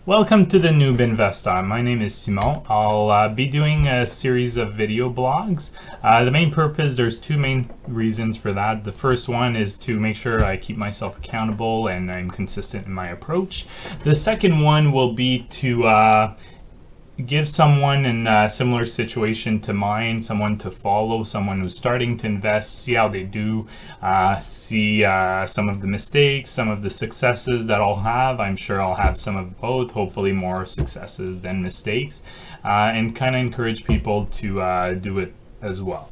Welcome to the Noob Investor. My name is Simon. I'll be doing a series of video blogs. The main purpose, there's two main reasons for that. The first one is to make sure I keep myself accountable and I'm consistent in my approach. The second one will be to give someone in a similar situation to mine, someone to follow, someone who's starting to invest, see how they do, see some of the mistakes, some of the successes that I'll have. I'm sure I'll have some of both, hopefully more successes than mistakes, and kind of encourage people to do it as well.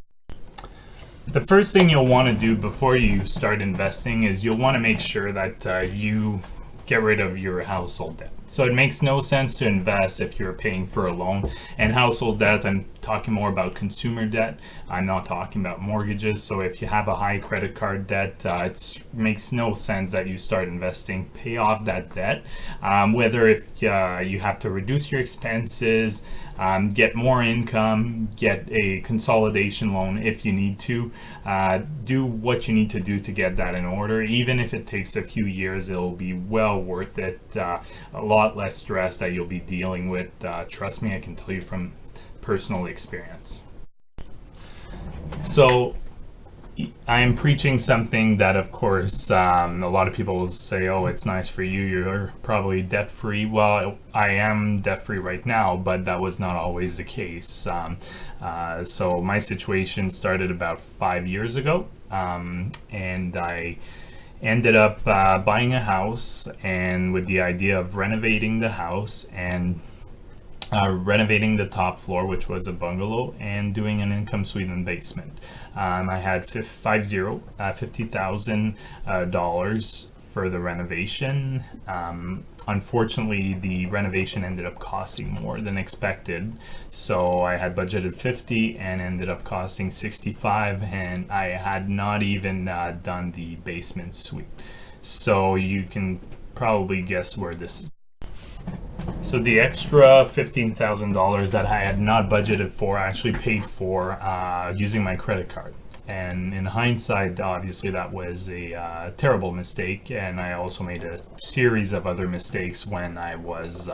The first thing you'll want to do before you start investing is you'll want to make sure that you get rid of your household debt. So it makes no sense to invest if you're paying for a loan. And household debt, I'm talking more about consumer debt. I'm not talking about mortgages. So if you have a high credit card debt, it makes no sense that you start investing. Pay off that debt. Whether if you have to reduce your expenses, get more income, get a consolidation loan if you need to. Do what you need to do to get that in order. Even if it takes a few years, it'll be well worth it. A lot less stress that you'll be dealing with. Trust me, I can tell you from personal experience. So I am preaching something that, of course, a lot of people will say, oh, it's nice for you, you're probably debt-free. Well, I am debt-free right now, but that was not always the case. So my situation started about 5 years ago, and I ended up buying a house, and with the idea of renovating the house and renovating the top floor, which was a bungalow, and doing an income suite and basement. I had $50,000 for the renovation. Unfortunately, the renovation ended up costing more than expected. So I had budgeted 50 and ended up costing 65, and I had not even done the basement suite. So you can probably guess where this is. So the extra $15,000 that I had not budgeted for, I actually paid for using my credit card. And in hindsight, obviously that was a terrible mistake, and I also made a series of other mistakes when I was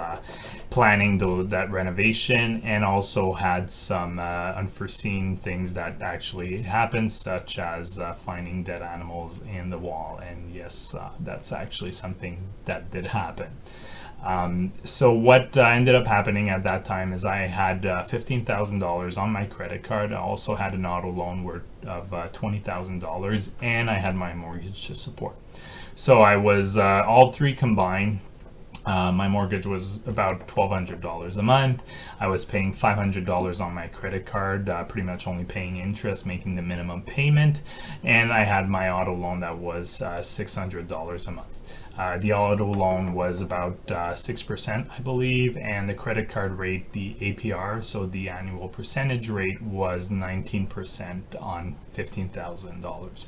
planning that renovation, and also had some unforeseen things that actually happened, such as finding dead animals in the wall. And yes, that's actually something that did happen. So what ended up happening at that time is I had $15,000 on my credit card. I also had an auto loan worth of $20,000, and I had my mortgage to support. So I was all three combined. My mortgage was about $1,200 a month. I was paying $500 on my credit card, pretty much only paying interest, making the minimum payment. And I had my auto loan that was $600 a month. The auto loan was about 6%, I believe, and the credit card rate, the APR, so the annual percentage rate, was 19% on $15,000.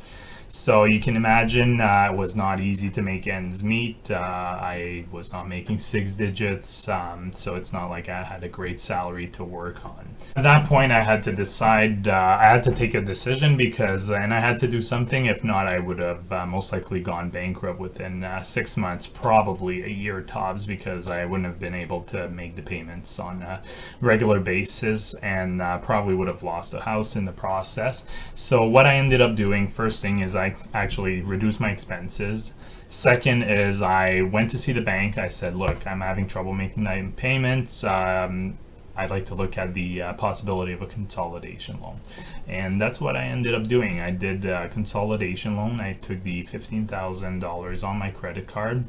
So you can imagine it was not easy to make ends meet. I was not making 6 digits, so it's not like I had a great salary to work on. At that point, I had to decide, I had to take a decision and I had to do something. If not, I would have most likely gone bankrupt within 6 months, probably a year tops, because I wouldn't have been able to make the payments on a regular basis, and probably would have lost a house in the process. So what I ended up doing, first thing is I actually reduced my expenses. Second is I went to see the bank. I said, look, I'm having trouble making my payments. I'd like to look at the possibility of a consolidation loan. And that's what I ended up doing. I did a consolidation loan. I took the $15,000 on my credit card,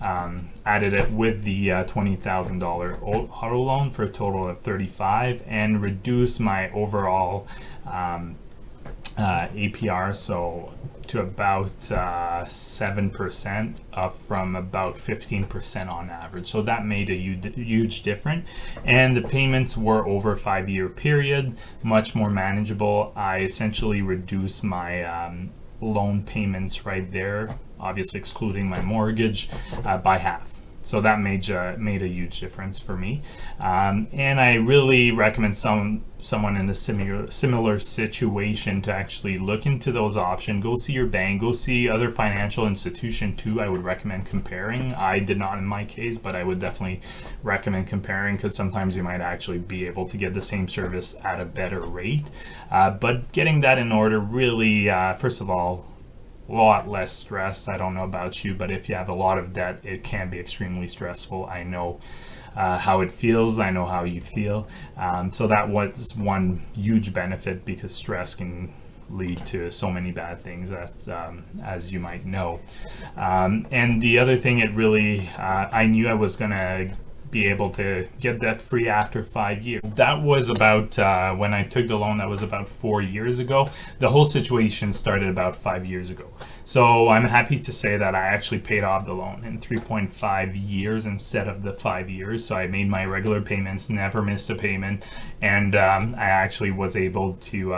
added it with the $20,000 auto loan for a total of $35,000, and reduced my overall APR, so to about 7%, up from about 15% on average. So that made a huge difference, and the payments were over a 5-year period, much more manageable. I essentially reduced my loan payments right there, obviously excluding my mortgage, by half. So that made a huge difference for me, and I really recommend someone in a similar situation to actually look into those options. Go see your bank, go see other financial institution too. I would recommend comparing. I did not in my case, but I would definitely recommend comparing, because sometimes you might actually be able to get the same service at a better rate. But getting that in order really, first of all, a lot less stress. I don't know about you, but if you have a lot of debt, it can be extremely stressful. I know how it feels. I know how you feel. So that was one huge benefit, because stress can lead to so many bad things, as you might know. And the other thing, it really, I knew I was gonna be able to get that free after 5 years. That was about, when I took the loan, that was about 4 years ago. The whole situation started about 5 years ago. So I'm happy to say that I actually paid off the loan in 3.5 years instead of the 5 years. So I made my regular payments, never missed a payment, and I actually was able to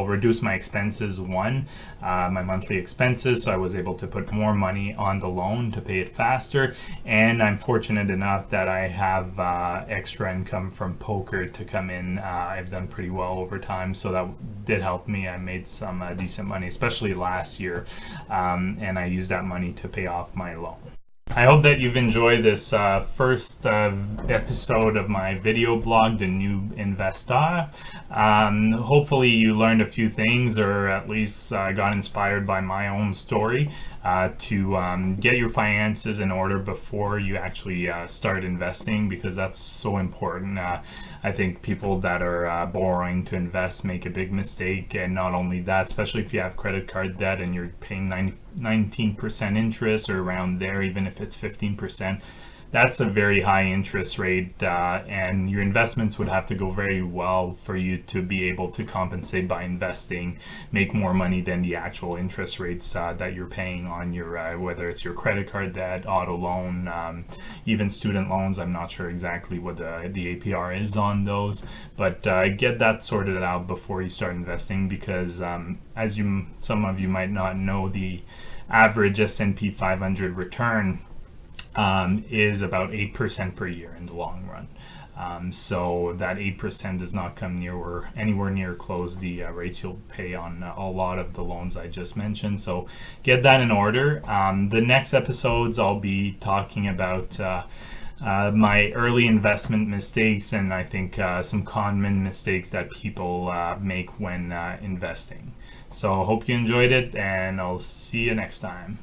reduce my expenses, my monthly expenses. So I was able to put more money on the loan to pay it faster. And I'm fortunate enough that I have extra income from poker to come in. I've done pretty well over time, so that did help me. I made some decent money, especially last year, and I used that money to pay off my loan. I hope that you've enjoyed this first episode of my video blog, The Noob Investor. Hopefully you learned a few things, or at least got inspired by my own story to get your finances in order before you actually start investing, because that's so important. I think people that are borrowing to invest make a big mistake, and not only that, especially if you have credit card debt and you're paying 19% interest or around there, even if it's 15%, that's a very high interest rate, and your investments would have to go very well for you to be able to compensate by investing, make more money than the actual interest rates that you're paying on your, whether it's your credit card debt, auto loan, even student loans. I'm not sure exactly what the APR is on those, but get that sorted out before you start investing, because as some of you might not know, the average S&P 500 return is about 8% per year in the long run. So that 8% does not come near or anywhere near close the rates you'll pay on a lot of the loans I just mentioned. So get that in order. The next episodes, I'll be talking about my early investment mistakes, and I think some common mistakes that people make when investing. So hope you enjoyed it, and I'll see you next time.